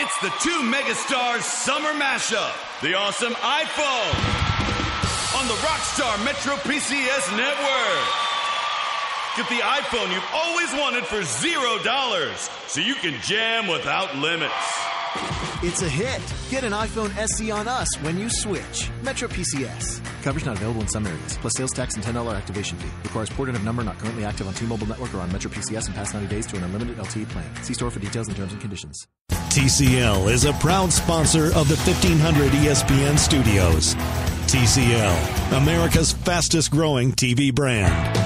It's the two megastars summer mashup. The awesome iPhone on the Rockstar Metro PCS network. Get the iPhone you've always wanted for $0 so you can jam without limits. It's a hit. Get an iPhone SE on us when you switch. Metro PCS. Coverage not available in some areas, plus sales tax and $10 activation fee. Requires port of number not currently active on T-Mobile network or on Metro PCS in past 90 days to an unlimited LTE plan. See store for details and terms and conditions. TCL is a proud sponsor of the 1500 ESPN studios. TCL, America's fastest growing TV brand.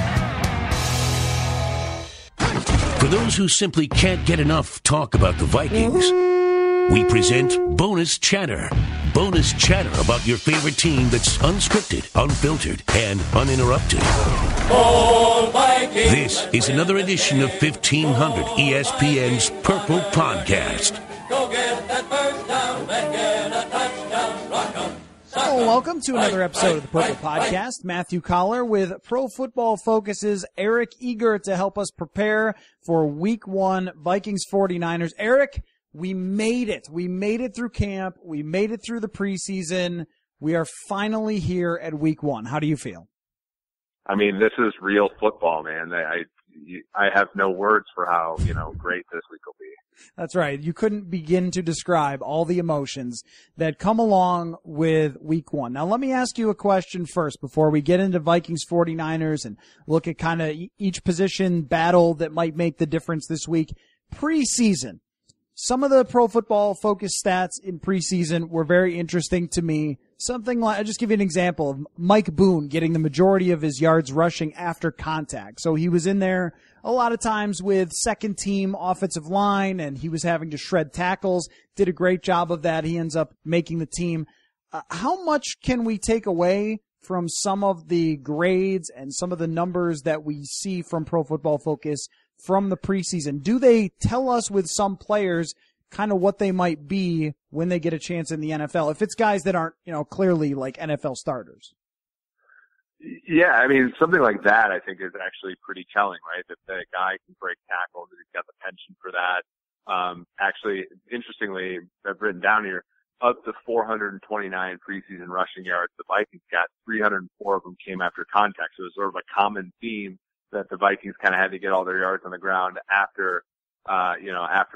For those who simply can't get enough talk about the Vikings, we present Bonus Chatter. Bonus chatter about your favorite team that's unscripted, unfiltered, and uninterrupted. This is another edition of 1500 ESPN's Purple Podcast. Go get that first down and get a touchdown. Rock 'em. Hello, welcome to another episode of the Purple Podcast. Matthew Coller with Pro Football Focus's Eric Eager to help us prepare for Week 1 Vikings 49ers. Eric, we made it. We made it through camp. We made it through the preseason. We are finally here at Week 1. How do you feel? I mean, this is real football, man. I have no words for how, great this week will be. That's right. You couldn't begin to describe all the emotions that come along with Week 1. Now, let me ask you a question first before we get into Vikings 49ers and look at kind of each position battle that might make the difference this week. Preseason. Some of the Pro Football Focus stats in preseason were very interesting to me. Something like, I'll just give you an example of Mike Boone getting the majority of his yards rushing after contact. So he was in there a lot of times with second team offensive line and he was having to shred tackles. Did a great job of that. He ends up making the team. How much can we take away from some of the grades and some of the numbers that we see from Pro Football Focus from the preseason? Do they tell us with some players kind of what they might be when they get a chance in the NFL, if it's guys that aren't, clearly like NFL starters? Yeah, I mean, something like that I think is actually pretty telling, right? That the guy can break tackles, that he's got the penchant for that. Actually, interestingly, I've written down here, up to 429 preseason rushing yards, the Vikings got 304 of them came after contact. So it was sort of a common theme that the Vikings kind of had to get all their yards on the ground after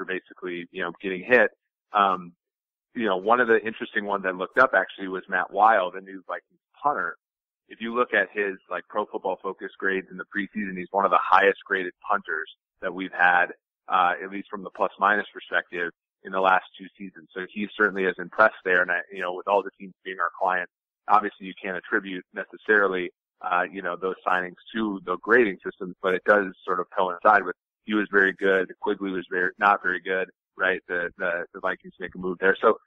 basically, getting hit. One of the interesting ones I looked up actually was Matt Wild, a new Vikings punter. If you look at his Pro Football Focus grades in the preseason, he's one of the highest graded punters that we've had, at least from the plus minus perspective in the last two seasons. So he certainly has impressed there. And with all the teams being our clients, obviously you can't attribute necessarily, those signings to the grading systems, but it does sort of coincide with he was very good. Quigley was not very good, right? The Vikings make a move there. So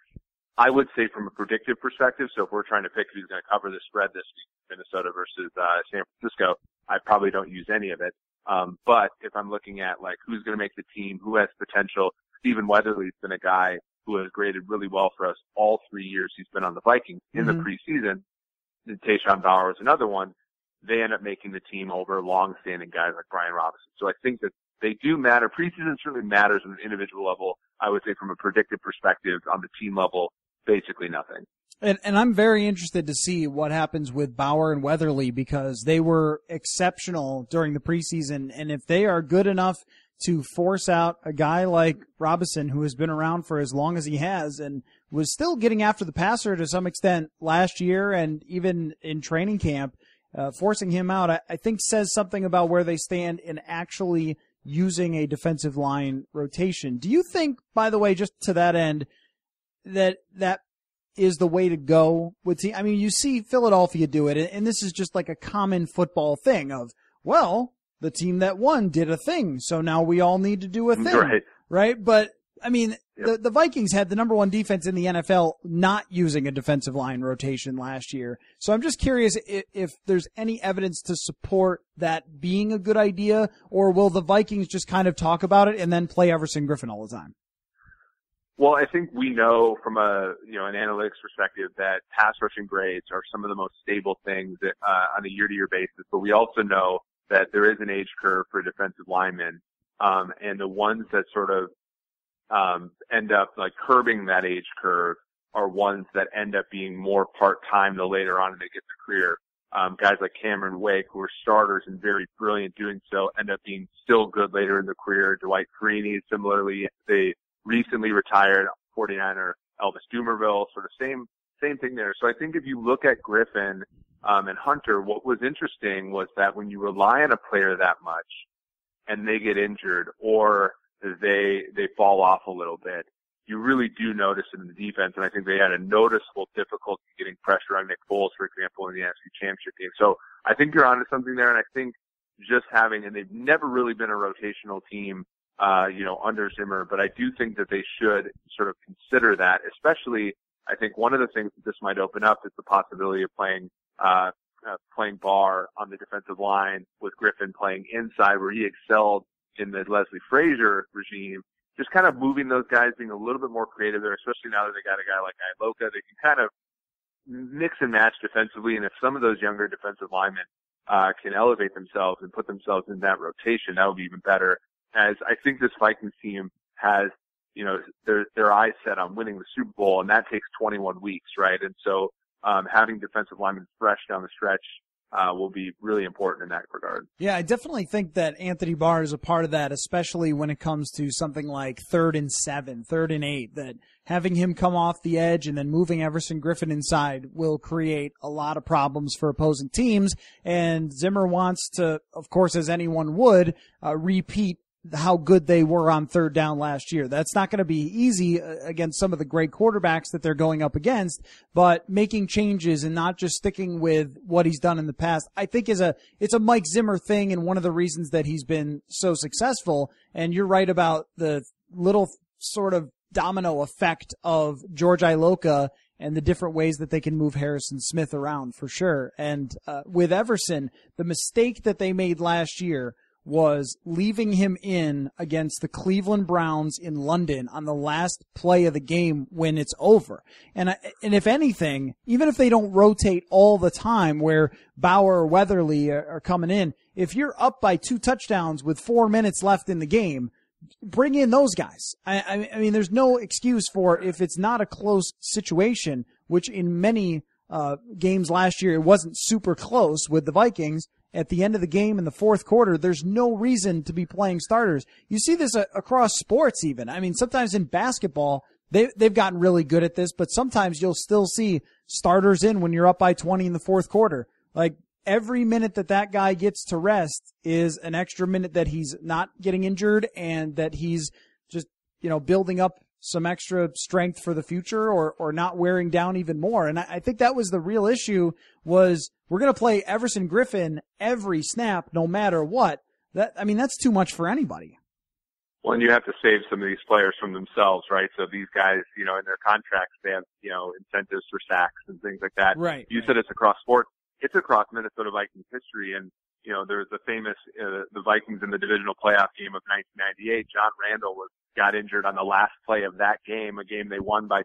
I would say from a predictive perspective, so if we're trying to pick who's going to cover the spread this week, Minnesota versus San Francisco, I probably don't use any of it. But if I'm looking at who's going to make the team, who has potential, Stephen Weatherly's been a guy who has graded really well for us all 3 years he's been on the Vikings. In the preseason, Tayshaun Bauer was another one. They end up making the team over long-standing guys like Brian Robinson. So I think that they do matter. Preseason certainly matters on an individual level. I would say from a predictive perspective, on the team level, basically nothing. And I'm very interested to see what happens with Bauer and Weatherly because they were exceptional during the preseason. And if they are good enough to force out a guy like Robinson, who has been around for as long as he has and was still getting after the passer to some extent last year and even in training camp, forcing him out, I think says something about where they stand in actually using a defensive line rotation. Do you think, by the way, just to that end, that is the way to go with team? I mean, you see Philadelphia do it, and this is just like a common football thing of, well, the team that won did a thing, so now we all need to do a thing, right? But I mean, the Vikings had the number one defense in the NFL not using a defensive line rotation last year. So I'm just curious if there's any evidence to support that being a good idea, or will the Vikings just kind of talk about it and then play Everson Griffin all the time? Well, I think we know from an analytics perspective that pass rushing grades are some of the most stable things that, on a year-to-year basis. But we also know that there is an age curve for defensive linemen, and the ones that sort of end up like curbing that age curve are ones that end up being more part-time the later on in they get their career. Guys like Cameron Wake, who are starters and very brilliant doing so, end up being still good later in their career. Dwight Freeney, similarly, they recently retired 49er Elvis Dumervil, sort of same thing there. So I think if you look at Griffin and Hunter, what was interesting was that when you rely on a player that much and they get injured or they fall off a little bit, you really do notice it in the defense. And I think they had a noticeable difficulty getting pressure on Nick Foles, for example, in the NFC Championship game. So I think you're onto something there. And I think just having, and they've never really been a rotational team, under Zimmer, but I do think that they should sort of consider that, especially I think one of the things that this might open up is the possibility of playing Barr on the defensive line with Griffin playing inside where he excelled in the Leslie Frazier regime. Just kind of moving those guys, being a little bit more creative there, especially now that they got a guy like Iloka. They can kind of mix and match defensively, and if some of those younger defensive linemen can elevate themselves and put themselves in that rotation, that would be even better. As I think this Vikings team has, their eyes set on winning the Super Bowl, and that takes 21 weeks, right? And so having defensive linemen fresh down the stretch will be really important in that regard. Yeah, I definitely think that Anthony Barr is a part of that, especially when it comes to something like 3rd and 7, 3rd and 8, that having him come off the edge and then moving Everson Griffin inside will create a lot of problems for opposing teams. And Zimmer wants to, of course, as anyone would, repeat how good they were on 3rd down last year. That's not going to be easy against some of the great quarterbacks that they're going up against, but making changes and not just sticking with what he's done in the past, I think it's a Mike Zimmer thing, and one of the reasons that he's been so successful. And you're right about the little sort of domino effect of George Iloka and the different ways that they can move Harrison Smith around, for sure. And with Everson, the mistake that they made last year was leaving him in against the Cleveland Browns in London on the last play of the game when it's over. And if anything, even if they don't rotate all the time where Bauer or Weatherly are coming in, if you're up by 2 touchdowns with 4 minutes left in the game, bring in those guys. I mean, there's no excuse for, if it's not a close situation, which in many games last year it wasn't super close with the Vikings. At the end of the game in the 4th quarter, there's no reason to be playing starters. You see this across sports even. I mean, sometimes in basketball, they've gotten really good at this, but sometimes you'll still see starters in when you're up by 20 in the 4th quarter. Like, every minute that guy gets to rest is an extra minute that he's not getting injured and that he's just, building up some extra strength for the future or not wearing down even more. And I think that was the real issue, was we're going to play Everson Griffin every snap no matter what. That's too much for anybody. Well, and you have to save some of these players from themselves, right? So these guys, in their contracts, they have, incentives for sacks and things like that. Right. You said it's across sports. It's across Minnesota Vikings history. And, there's the famous, the Vikings in the divisional playoff game of 1998. John Randall got injured on the last play of that game, a game they won by,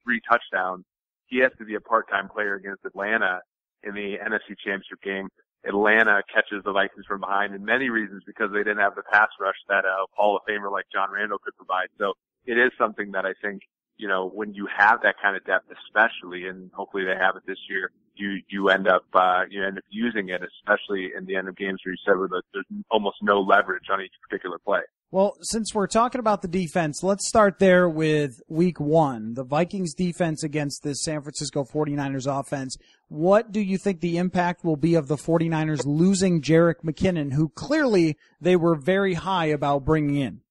3 touchdowns. He has to be a part-time player against Atlanta in the NFC Championship game. Atlanta catches the Vikings from behind in many reasons because they didn't have the pass rush that a Hall of Famer like John Randall could provide. So it is something that I think, when you have that kind of depth, especially, and hopefully they have it this year, you end up using it, especially in the end of games where you said where there's almost no leverage on each particular play. Well, since we're talking about the defense, let's start there with week 1, the Vikings defense against the San Francisco 49ers offense. What do you think the impact will be of the 49ers losing Jerick McKinnon, who clearly they were very high about bringing in?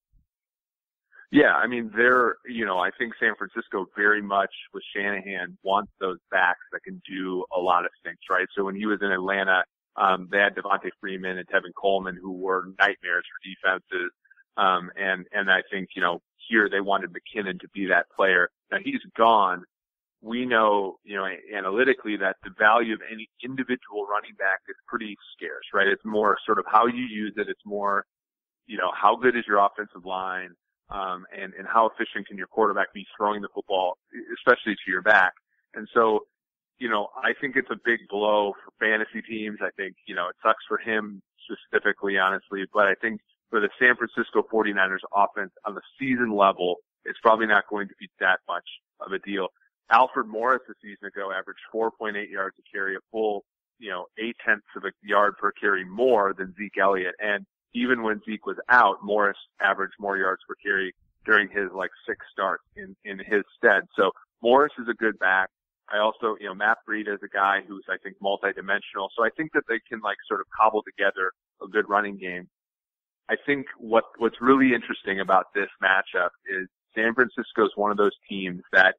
Yeah, I mean, I think San Francisco very much with Shanahan wants those backs that can do a lot of things, right? So when he was in Atlanta, they had Devontae Freeman and Tevin Coleman, who were nightmares for defenses. And I think, here they wanted McKinnon to be that player. Now he's gone. We know, analytically that the value of any individual running back is pretty scarce, right? It's more sort of how you use it. It's more, how good is your offensive line? And how efficient can your quarterback be throwing the football, especially to your back. And so, I think it's a big blow for fantasy teams. I think, it sucks for him specifically, honestly, but I think for the San Francisco 49ers offense on the season level, it's probably not going to be that much of a deal. Alfred Morris a season ago averaged 4.8 yards a carry, a full, 0.8 of a yard per carry more than Zeke Elliott. And even when Zeke was out, Morris averaged more yards per carry during his 6 starts in his stead. So Morris is a good back. I also, Matt Breida is a guy who's, I think, multidimensional. So I think that they can sort of cobble together a good running game. I think what's really interesting about this matchup is San Francisco is one of those teams that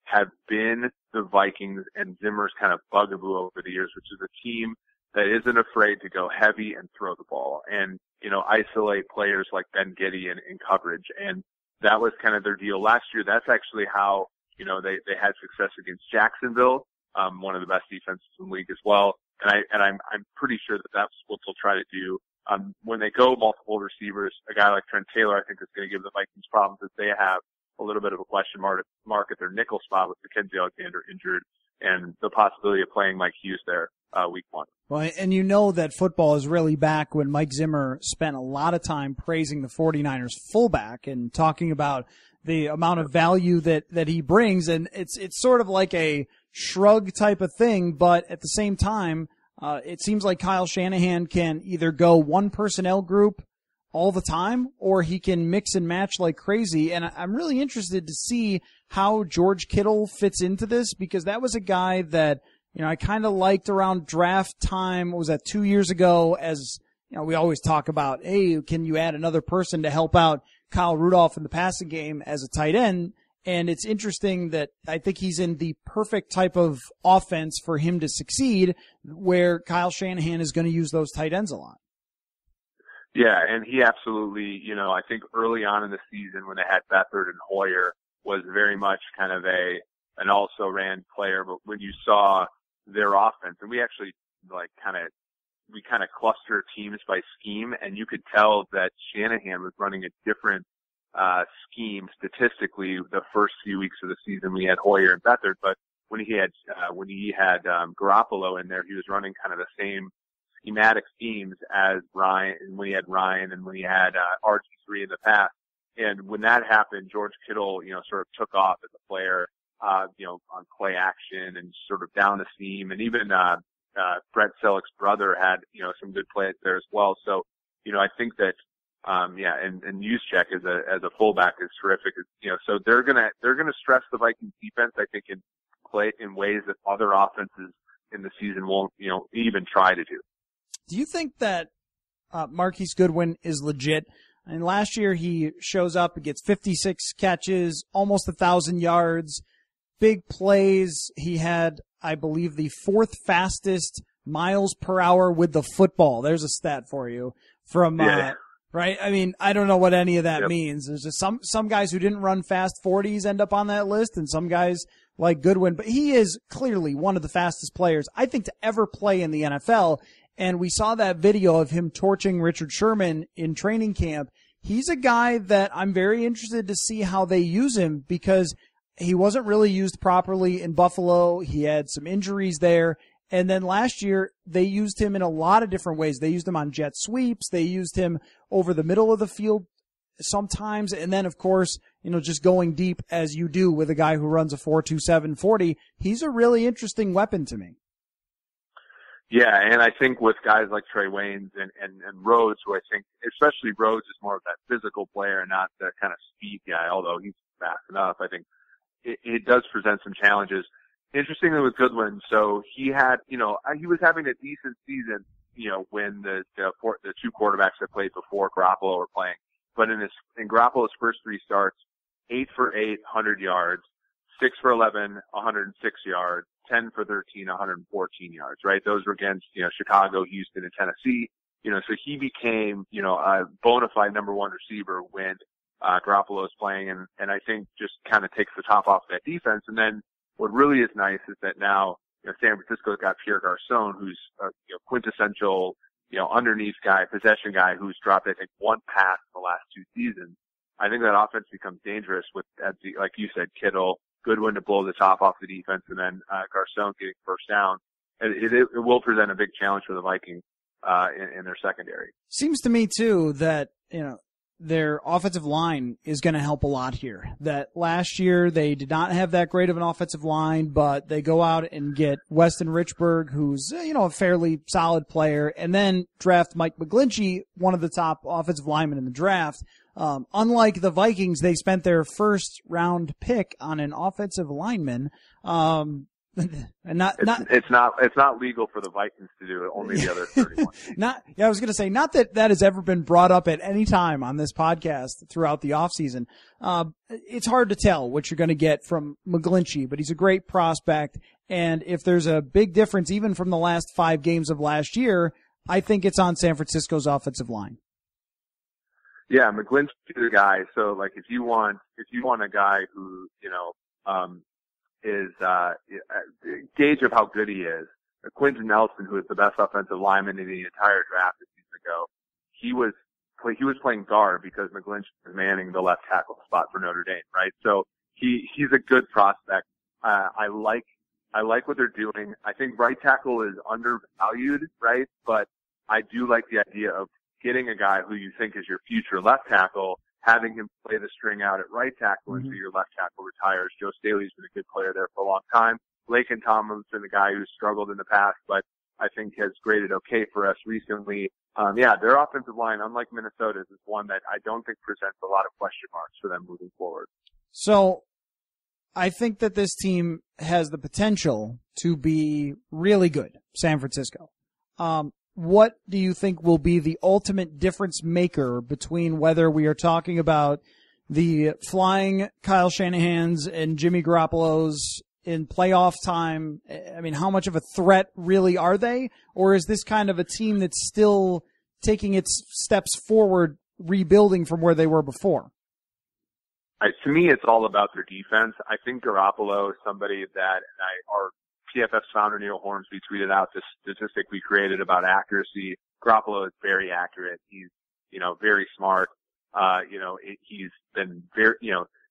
have been the Vikings and Zimmer's kind of bugaboo over the years, which is a team that isn't afraid to go heavy and throw the ball and, isolate players like Ben Giddey in coverage. And that was kind of their deal last year. That's actually how, they had success against Jacksonville, one of the best defenses in the league as well. And I'm pretty sure that that's what they'll try to do. When they go multiple receivers, a guy like Trent Taylor, I think, is going to give the Vikings problems as they have a little bit of a question mark at their nickel spot with Mackenzie Alexander injured and the possibility of playing Mike Hughes there week 1. Well, and that football is really back when Mike Zimmer spent a lot of time praising the 49ers fullback and talking about the amount of value that he brings. And it's sort of like a shrug type of thing, but at the same time, it seems like Kyle Shanahan can either go one personnel group all the time, or he can mix and match like crazy. And I'm really interested to see how George Kittle fits into this, because that was a guy that, I kind of liked around draft time. What was that, 2 years ago? As, we always talk about, hey, can you add another person to help out Kyle Rudolph in the passing game as a tight end? And it's interesting that I think he's in the perfect type of offense for him to succeed, where Kyle Shanahan is going to use those tight ends a lot. Yeah, and he absolutely, I think early on in the season when they had Beathard and Hoyer was very much kind of an also-ran player. But when you saw their offense, and we actually kind of cluster teams by scheme, and you could tell that Shanahan was running a different scheme statistically the first few weeks of the season. We had Hoyer and Beathard, but when he had Garoppolo in there, he was running kind of the same schematic schemes as Ryan, when he had Ryan and when he had RG3 in the past. And when that happened, George Kittle, sort of took off as a player, on play action and sort of down the seam. And even Brett Selleck's brother had, some good plays there as well. So, I think that and Juszczyk as a fullback is terrific. So they're gonna stress the Vikings defense, I think, in ways that other offenses in the season won't, even try to do. Do you think that Marquise Goodwin is legit? And last year he shows up and gets 56 catches, almost 1,000 yards, big plays. He had, I believe, the 4th fastest miles per hour with the football. There's a stat for you from, right? I mean, I don't know what any of that means. There's just some guys who didn't run fast 40s end up on that list, and some guys like Goodwin, but he is clearly one of the fastest players, I think, to ever play in the NFL. And we saw that video of him torching Richard Sherman in training camp. He's a guy that I'm very interested to see how they use him, because he wasn't really used properly in Buffalo. He had some injuries there. And then last year, they used him in a lot of different ways. They used him on jet sweeps. They used him over the middle of the field sometimes. And then, of course, just going deep as you do with a guy who runs a 4.27 40. He's a really interesting weapon to me. Yeah, and I think with guys like Trey Waynes and Rhodes, who I think, especially Rhodes, is more of that physical player and not the kind of speed guy, although he's fast enough, I think it does present some challenges. Interestingly with Goodwin, so he had, he was having a decent season, when the 2 quarterbacks that played before Garoppolo were playing. But in Garoppolo's first 3 starts, 8 for 8, 100 yards, 6 for 11, 106 yards, 10 for 13, 114 yards, right? Those were against, Chicago, Houston, and Tennessee. So he became, a bona fide number 1 receiver when Garoppolo is playing, and I think just kind of takes the top off that defense. And then what really is nice is that now, San Francisco's got Pierre Garçon, who's a quintessential, underneath guy, possession guy, who's dropped, I think, 1 pass in the last 2 seasons. I think that offense becomes dangerous with, like you said, Kittle, Goodwin to blow the top off the defense, and then Garçon getting first down. It will present a big challenge for the Vikings in their secondary. Seems to me too that their offensive line is going to help a lot here. That last year they did not have that great of an offensive line, but they go out and get Weston Richburg, who's, a fairly solid player, and then draft Mike McGlinchey, one of the top offensive linemen in the draft. Unlike the Vikings, they spent their first round pick on an offensive lineman. And it's not legal for the Vikings to do it. Only the other 31. I was going to say, not that has ever been brought up at any time on this podcast throughout the offseason. It's hard to tell what you're going to get from McGlinchey, but he's a great prospect. And if there's a big difference, even from the last 5 games of last year, I think it's on San Francisco's offensive line. Yeah, McGlinchey is a guy. So, like, if you want a guy who, is gauge of how good he is, Quentin Nelson, who is the best offensive lineman in the entire draft a season ago, he was playing guard because McGlinchey was manning the left tackle spot for Notre Dame, right? So he's a good prospect. I like what they're doing. I think right tackle is undervalued, right? But I do like the idea of getting a guy who you think is your future left tackle, having him play the string out at right tackle until your left tackle retires. Joe Staley's been a good player there for a long time. Laken Tomlinson, a guy who's struggled in the past, but I think has graded okay for us recently. Their offensive line, unlike Minnesota's, is one that I don't think presents a lot of question marks for them moving forward. So I think that this team has the potential to be really good, San Francisco. What do you think will be the ultimate difference maker between whether we are talking about the flying Kyle Shanahan's and Jimmy Garoppolo's in playoff time? I mean, how much of a threat really are they? Or is this kind of a team that's still taking its steps forward, rebuilding from where they were before? To me, it's all about their defense. I think Garoppolo is somebody that our PFF's founder, Neil Hornsby, tweeted out this statistic we created about accuracy. Garoppolo is very accurate. He's, very smart. He's been very,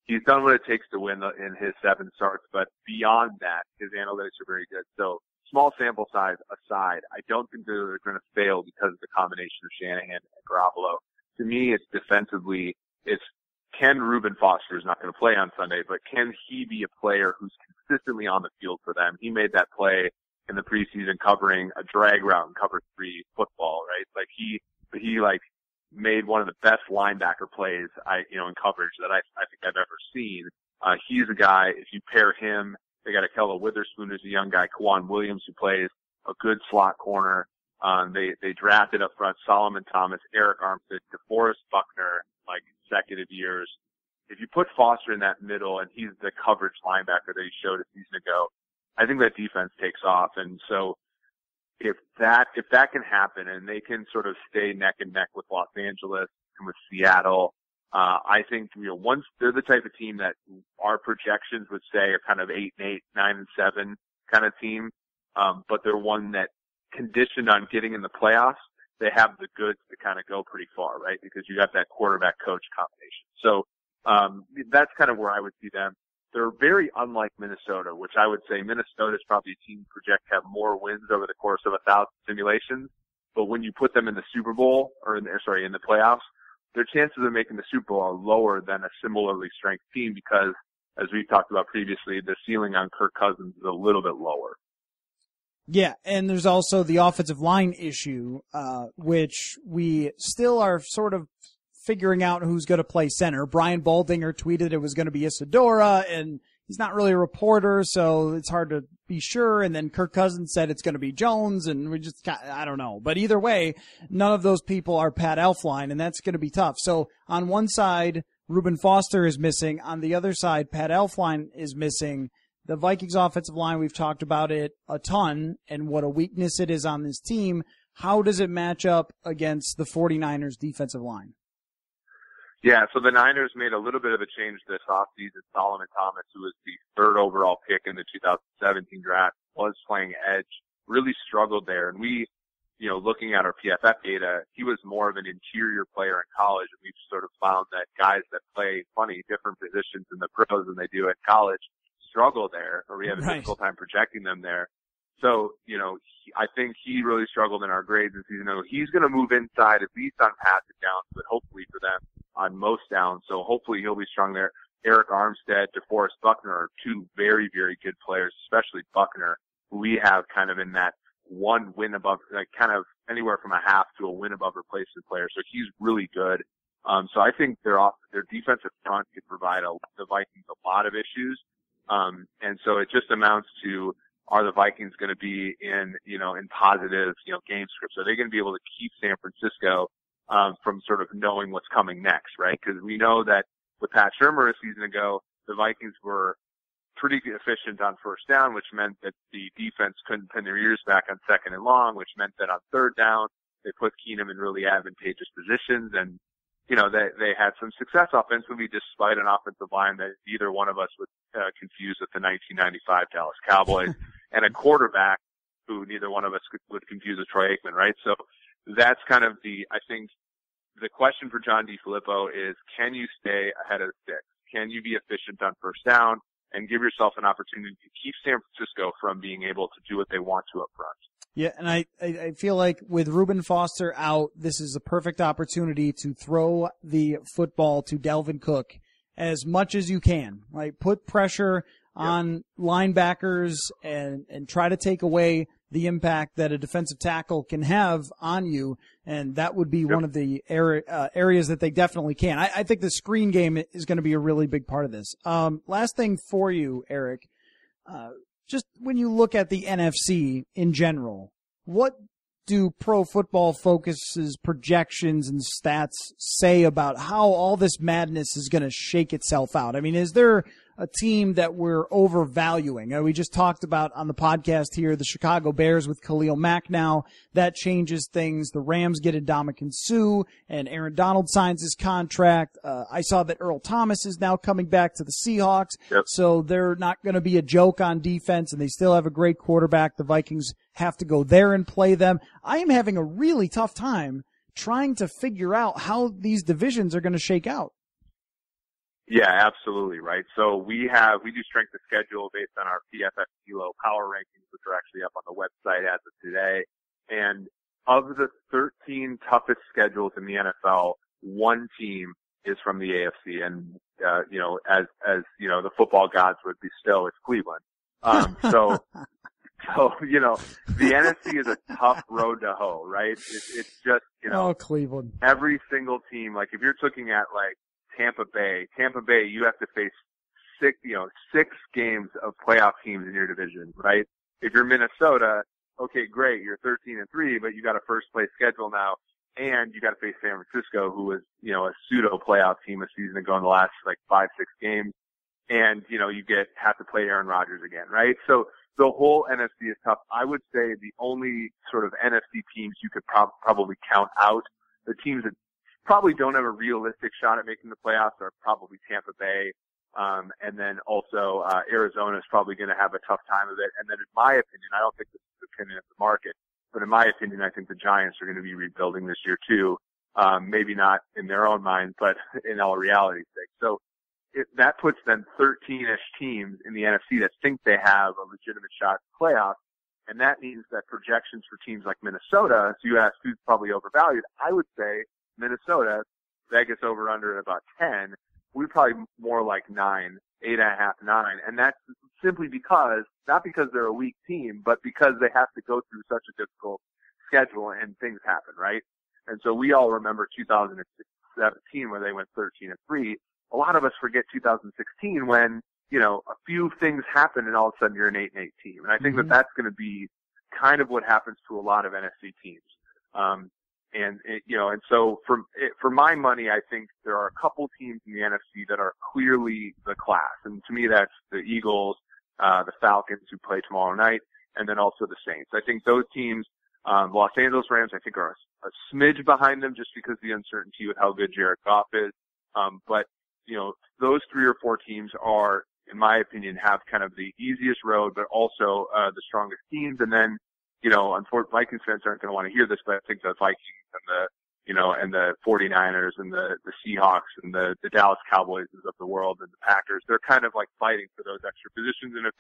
he's done what it takes to win in his 7 starts, but beyond that, his analytics are very good. So small sample size aside, I don't think they're going to fail because of the combination of Shanahan and Garoppolo. To me, it's defensively, can Reuben Foster is not going to play on Sunday, but can he be a player who's consistently on the field for them? He made that play in the preseason covering a drag route in cover 3 football, right? Like he made one of the best linebacker plays in coverage that I think I've ever seen. He's a guy, if you pair him, they got Akella Witherspoon, who's a young guy, Kwan Williams, who plays a good slot corner. They drafted up front Solomon Thomas, Eric Armstead, DeForest Buckner, like consecutive years. If you put Foster in that middle and he's the coverage linebacker that he showed a season ago, I think that defense takes off. And so if that can happen and they can sort of stay neck and neck with Los Angeles and with Seattle, I think, once they're the type of team that our projections would say are kind of 8-8, 9-7 kind of team. But they're one that conditioned on getting in the playoffs, they have the goods to kind of go pretty far, right? Because you got that quarterback coach combination. So, that's kind of where I would see them. They're very unlike Minnesota, which I would say Minnesota is probably a team project to have more wins over the course of 1,000 simulations. But when you put them in the Super Bowl in the playoffs, their chances of making the Super Bowl are lower than a similarly strength team because, as we've talked about previously, the ceiling on Kirk Cousins is a little bit lower. Yeah, and there's also the offensive line issue, which we still are sort of figuring out who's going to play center. Brian Baldinger tweeted it was going to be Isadora, and he's not really a reporter, so it's hard to be sure. And then Kirk Cousins said it's going to be Jones, and I don't know. But either way, none of those people are Pat Elflein, and that's going to be tough. So on one side, Reuben Foster is missing. On the other side, Pat Elflein is missing. The Vikings offensive line, we've talked about it a ton and what a weakness it is on this team. How does it match up against the 49ers defensive line? Yeah, so the Niners made a little bit of a change this offseason. Solomon Thomas, who was the 3rd overall pick in the 2017 draft, was playing edge, really struggled there. And we, looking at our PFF data, he was more of an interior player in college. And we've sort of found that guys that play different positions in the pros than they do at college struggle there, or we have a difficult time projecting them there. So, I think he really struggled in our grades this season. He's going to move inside at least on passing downs, but hopefully for them on most downs. So hopefully he'll be strong there. Eric Armstead, DeForest Buckner are two very, very good players, especially Buckner, who we have kind of in that one win above, like kind of anywhere from a half to a win above replacement player. So he's really good. So I think their defensive front could provide the Vikings a lot of issues. And so it just amounts to, are the Vikings going to be in positive, game scripts? Are they going to be able to keep San Francisco, from sort of knowing what's coming next, right? Because we know that with Pat Shurmur a season ago, the Vikings were pretty efficient on first down, which meant that the defense couldn't pin their ears back on second and long, which meant that on third down, they put Keenum in really advantageous positions. And, they had some success offensively despite an offensive line that either one of us would confuse with the 1995 Dallas Cowboys and a quarterback who neither one of us would confuse with Troy Aikman, right? So that's kind of I think the question for John DeFilippo is, can you stay ahead of the sticks? Can you be efficient on first down and give yourself an opportunity to keep San Francisco from being able to do what they want to up front? Yeah, and I feel like with Reuben Foster out, this is a perfect opportunity to throw the football to Dalvin Cook as much as you can. Like, put pressure on linebackers and try to take away the impact that a defensive tackle can have on you, and that would be one of the areas that they definitely can. I think the screen game is going to be a really big part of this. Last thing for you, Eric. Just when you look at the NFC in general, what do Pro Football Focus's projections and stats say about how all this madness is going to shake itself out? I mean, is there a team that we're overvaluing? We just talked about on the podcast here, the Chicago Bears with Khalil Mack now. That changes things. The Rams get Ndamukong Suh, and Aaron Donald signs his contract. I saw that Earl Thomas is now coming back to the Seahawks. Yep. So they're not going to be a joke on defense, and they still have a great quarterback. The Vikings have to go there and play them. I am having a really tough time trying to figure out how these divisions are going to shake out. Yeah, absolutely, right. So we do strength of schedule based on our PFF Kilo power rankings, which are actually up on the website as of today. And of the 13 toughest schedules in the NFL, one team is from the AFC. And, as the football gods would bestow, it's Cleveland. So, the NFC is a tough road to hoe, right? It's just, Cleveland. Every single team, like if you're looking at like Tampa Bay, you have to face six games of playoff teams in your division, right? If you're Minnesota, okay, great, you're 13-3, but you got a first place schedule now, and you got to face San Francisco, who was, a pseudo playoff team a season ago in the last 5-6 games, and you have to play Aaron Rodgers again, right? So the whole NFC is tough. I would say the only sort of NFC teams you could probably count out, the teams that probably don't have a realistic shot at making the playoffs are probably Tampa Bay. And then also, Arizona is probably going to have a tough time of it. And then in my opinion, I don't think this is the opinion of the market, but in my opinion, I think the Giants are going to be rebuilding this year too. Maybe not in their own mind, but in all reality's sake. So that puts then 13-ish teams in the NFC that think they have a legitimate shot at the playoffs. And that means that projections for teams like Minnesota, so you ask who's probably overvalued, I would say Minnesota, Vegas over under at about 10, we're probably more like 9, 8.5, 9. And that's simply not because they're a weak team, but because they have to go through such a difficult schedule and things happen, right? And so we all remember 2017 where they went 13-3. A lot of us forget 2016 when, a few things happen and all of a sudden you're an 8-8 team. And I think that that's going to be kind of what happens to a lot of NFC teams. And so for my money, I think there are a couple teams in the NFC that are clearly the class. And to me, that's the Eagles, the Falcons who play tomorrow night, and then also the Saints. I think those teams, Los Angeles Rams, I think are a smidge behind them just because of the uncertainty with how good Jared Goff is. But those 3 or 4 teams are, in my opinion, have kind of the easiest road, but also, the strongest teams. And then, unfortunately, Vikings fans aren't going to want to hear this, but I think the Vikings and the 49ers and the Seahawks and the Dallas Cowboys of the world and the Packers, they're kind of like fighting for those extra positions. And if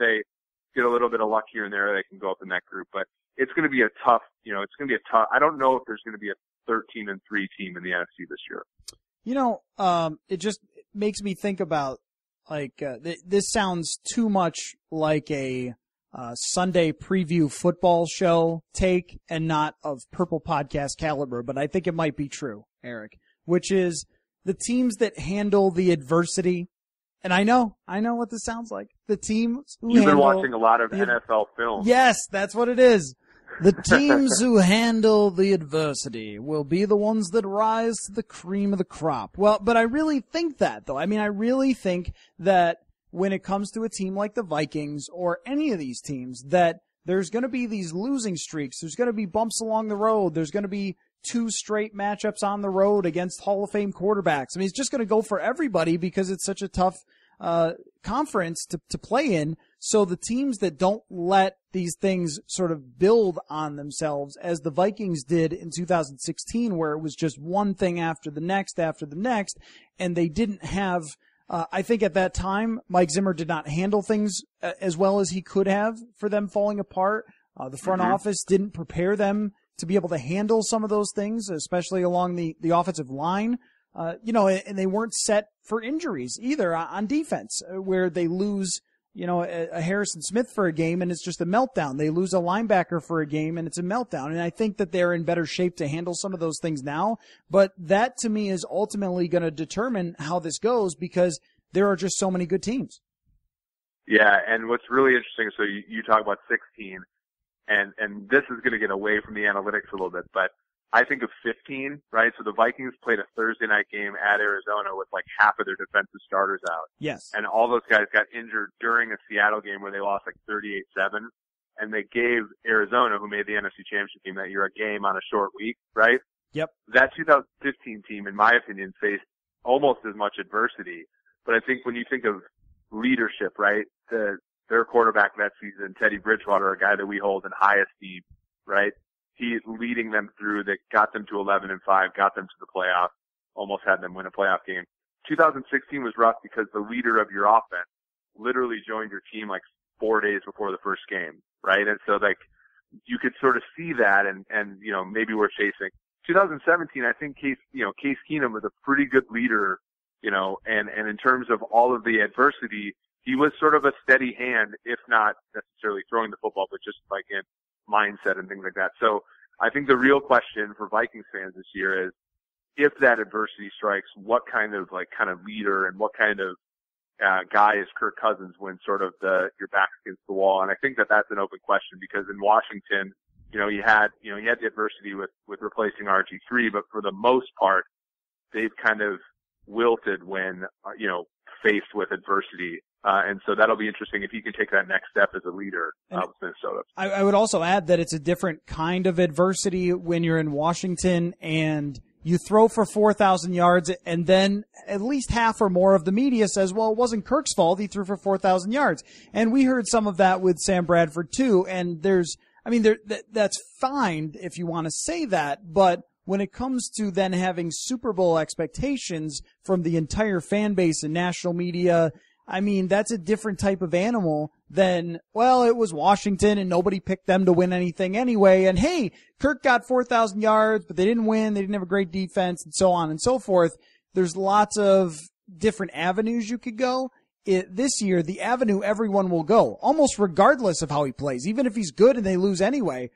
get a little bit of luck here and there, they can go up in that group. But it's going to be a tough, I don't know if there's going to be a 13-3 team in the NFC this year. It just makes me think about, this sounds too much like a Sunday preview football show take and not of Purple Podcast caliber, but I think it might be true, Eric, which is the teams that handle the adversity. And I know what this sounds like. The teams who You've been watching a lot of NFL film. Yes, that's what it is. The teams who handle the adversity will be the ones that rise to the cream of the crop. Well, but I really think that, though. I mean, I really think that when it comes to a team like the Vikings or any of these teams, that there's going to be these losing streaks. There's going to be bumps along the road. There's going to be 2 straight matchups on the road against Hall of Fame quarterbacks. I mean, it's just going to go for everybody because it's such a tough conference to play in. So the teams that don't let these things sort of build on themselves, as the Vikings did in 2016, where it was just one thing after the next, and they didn't have, I think at that time, Mike Zimmer did not handle things as well as he could have for them falling apart. The front office didn't prepare them to be able to handle some of those things, especially along the offensive line. And they weren't set for injuries either on defense, where they lose, a Harrison Smith for a game and it's just a meltdown. They lose a linebacker for a game and it's a meltdown. And I think that they're in better shape to handle some of those things now. But that to me is ultimately going to determine how this goes because there are just so many good teams. Yeah. And what's really interesting, so you talk about 16 and this is going to get away from the analytics a little bit, but I think of 15, right? So the Vikings played a Thursday night game at Arizona with like half of their defensive starters out. Yes. And all those guys got injured during a Seattle game where they lost like 38-7. And they gave Arizona, who made the NFC Championship game that year, a game on a short week, right? Yep. That 2015 team, in my opinion, faced almost as much adversity. But I think when you think of leadership, right? Their quarterback that season, Teddy Bridgewater, a guy that we hold in high esteem, right? He's leading them through that, got them to 11-5, got them to the playoffs, almost had them win a playoff game. 2016 was rough because the leader of your offense literally joined your team like 4 days before the first game, right? And so like you could sort of see that and maybe we're chasing. 2017, I think Case Keenum was a pretty good leader, and in terms of all of the adversity, he was sort of a steady hand, if not necessarily throwing the football, but just like in mindset and things like that. So I think the real question for Vikings fans this year is if that adversity strikes, what kind of leader and what kind of guy is Kirk Cousins when sort of your back's against the wall? And I think that that's an open question because in Washington, he had the adversity with replacing RG3, but for the most part, they've kind of wilted when, faced with adversity. And so that'll be interesting if he can take that next step as a leader with Minnesota. I would also add that it's a different kind of adversity when you're in Washington and you throw for 4,000 yards and then at least half or more of the media says, well, it wasn't Kirk's fault. He threw for 4,000 yards. And we heard some of that with Sam Bradford too. And that's fine if you want to say that, but when it comes to then having Super Bowl expectations from the entire fan base and national media, that's a different type of animal than, well, it was Washington and nobody picked them to win anything anyway. And hey, Kirk got 4,000 yards, but they didn't win. They didn't have a great defense and so on and so forth. There's lots of different avenues you could go. This year, the avenue everyone will go, almost regardless of how he plays. Even if he's good and they lose anyway,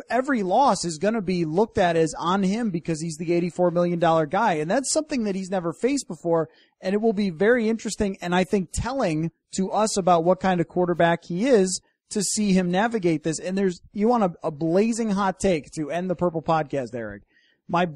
every loss is going to be looked at as on him because he's the $84 million guy. And that's something that he's never faced before. And it will be very interesting and I think telling to us about what kind of quarterback he is to see him navigate this. And you want a blazing hot take to end the Purple Podcast, Eric. I'm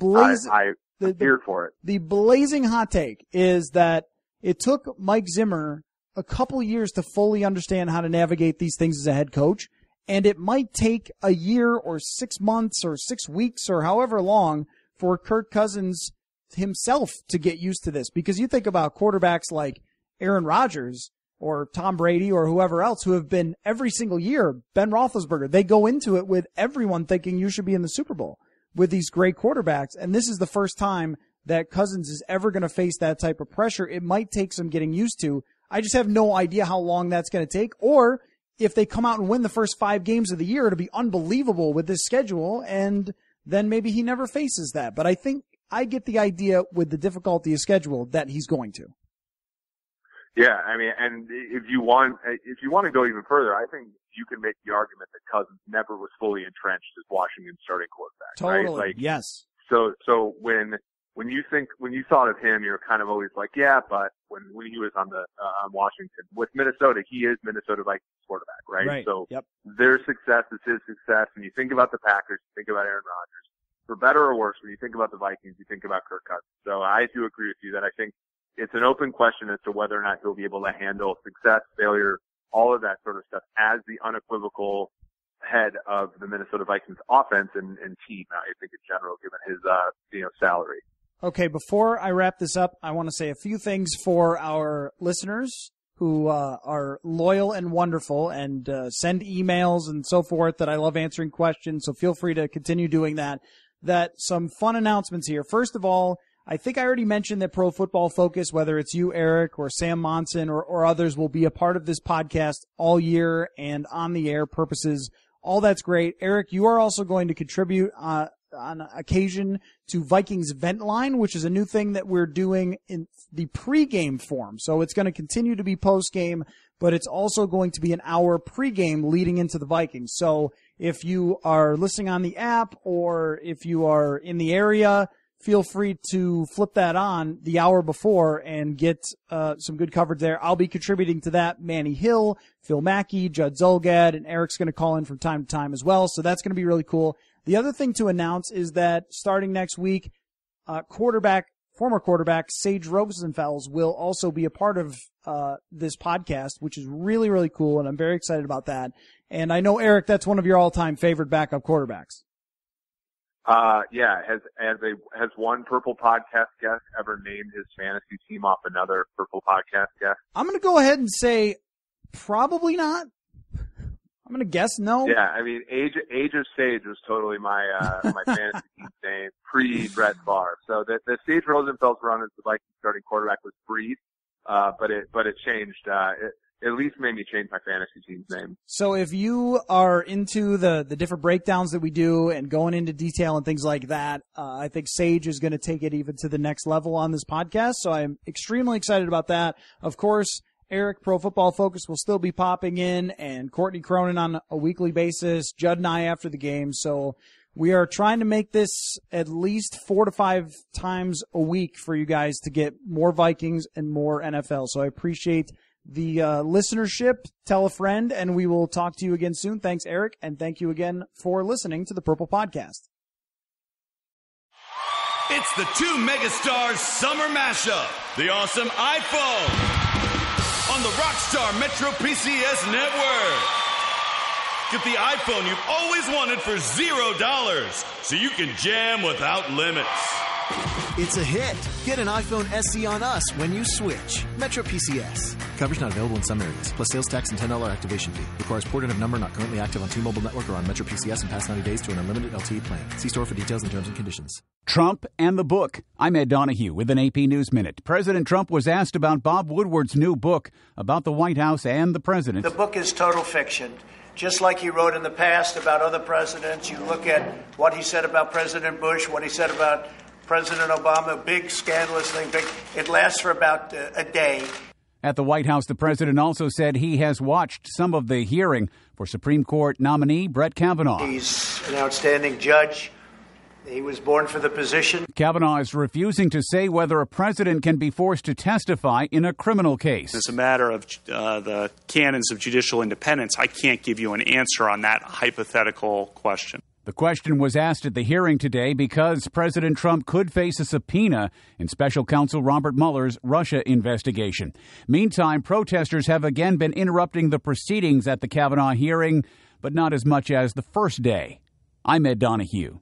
here for it. The blazing hot take is that it took Mike Zimmer a couple years to fully understand how to navigate these things as a head coach. And it might take a year or 6 months or 6 weeks or however long for Kirk Cousins himself to get used to this. Because you think about quarterbacks like Aaron Rodgers or Tom Brady or whoever else who have been every single year, Ben Roethlisberger, they go into it with everyone thinking you should be in the Super Bowl with these great quarterbacks. And this is the first time that Cousins is ever going to face that type of pressure. It might take some getting used to. I just have no idea how long that's going to take or if they come out and win the first 5 games of the year, it'll be unbelievable with this schedule, and then maybe he never faces that. But I think I get the idea with the difficulty of schedule that he's going to. Yeah, I mean, and if you want to go even further, I think you can make the argument that Cousins never was fully entrenched as Washington's starting quarterback. Totally. Right? Like, yes. So when you thought of him, you're kind of always like, yeah, but when he was on Washington with Minnesota, he is Minnesota Vikings quarterback, right? Right. So yep. Their success is his success. When you think about the Packers, you think about Aaron Rodgers. For better or worse, when you think about the Vikings, you think about Kirk Cousins. So I do agree with you that I think it's an open question as to whether or not he'll be able to handle success, failure, all of that sort of stuff as the unequivocal head of the Minnesota Vikings offense and team, I think, in general, given his, salary. Okay, before I wrap this up, I want to say a few things for our listeners who are loyal and wonderful and send emails and so forth that I love answering questions, so feel free to continue doing that. Some fun announcements here. First of all, I think I already mentioned that Pro Football Focus, whether it's you, Eric, or Sam Monson or others, will be a part of this podcast all year and on the air purposes. All that's great. Eric, you are also going to contribute on occasion to Vikings Vent Line, which is a new thing that we're doing in the pregame form. So it's going to continue to be postgame, but it's also going to be an hour pregame leading into the Vikings. So if you are listening on the app or if you are in the area, feel free to flip that on the hour before and get some good coverage there. I'll be contributing to that. Manny Hill, Phil Mackey, Judd Zolgad, and Eric's going to call in from time to time as well. So that's going to be really cool. The other thing to announce is that starting next week, former quarterback Sage Rosenfels will also be a part of this podcast, which is really, really cool, and I'm very excited about that. And I know, Eric, that's one of your all-time favorite backup quarterbacks. Yeah. Has one Purple Podcast guest ever named his fantasy team off another Purple Podcast guest? I'm going to go ahead and say probably not. I'm going to guess no. Yeah, I mean, Age of Sage was totally my fantasy team's name pre-Brett Favre. So the Sage Rosenfels run as the Vikings starting quarterback was brief, but it changed. It at least made me change my fantasy team's name. So if you are into the different breakdowns that we do and going into detail and things like that, I think Sage is going to take it even to the next level on this podcast. So I'm extremely excited about that. Of course, Eric, Pro Football Focus will still be popping in, and Courtney Cronin on a weekly basis, Judd and I after the game. So we are trying to make this at least 4 to 5 times a week for you guys to get more Vikings and more NFL. So I appreciate the listenership. Tell a friend, and we will talk to you again soon. Thanks, Eric, and thank you again for listening to the Purple Podcast. It's the two megastars summer mashup, the awesome iPhone on the Rockstar Metro PCS network. Get the iPhone you've always wanted for $0, so you can jam without limits. It's a hit. Get an iPhone SE on us when you switch. Metro PCS. Coverage not available in some areas, plus sales tax and $10 activation fee. Requires port in of number not currently active on T-Mobile network or on Metro PCS in past 90 days to an unlimited LTE plan. See store for details and terms and conditions. Trump and the book. I'm Ed Donahue with an AP News Minute. President Trump was asked about Bob Woodward's new book about the White House and the president. The book is total fiction. Just like he wrote in the past about other presidents, you look at what he said about President Bush, what he said about President Obama, big scandalous thing. It lasts for about a day. At the White House, the president also said he has watched some of the hearing for Supreme Court nominee Brett Kavanaugh. He's an outstanding judge. He was born for the position. Kavanaugh is refusing to say whether a president can be forced to testify in a criminal case. As a matter of the canons of judicial independence, I can't give you an answer on that hypothetical question. The question was asked at the hearing today because President Trump could face a subpoena in special counsel Robert Mueller's Russia investigation. Meantime, protesters have again been interrupting the proceedings at the Kavanaugh hearing, but not as much as the first day. I'm Ed Donahue.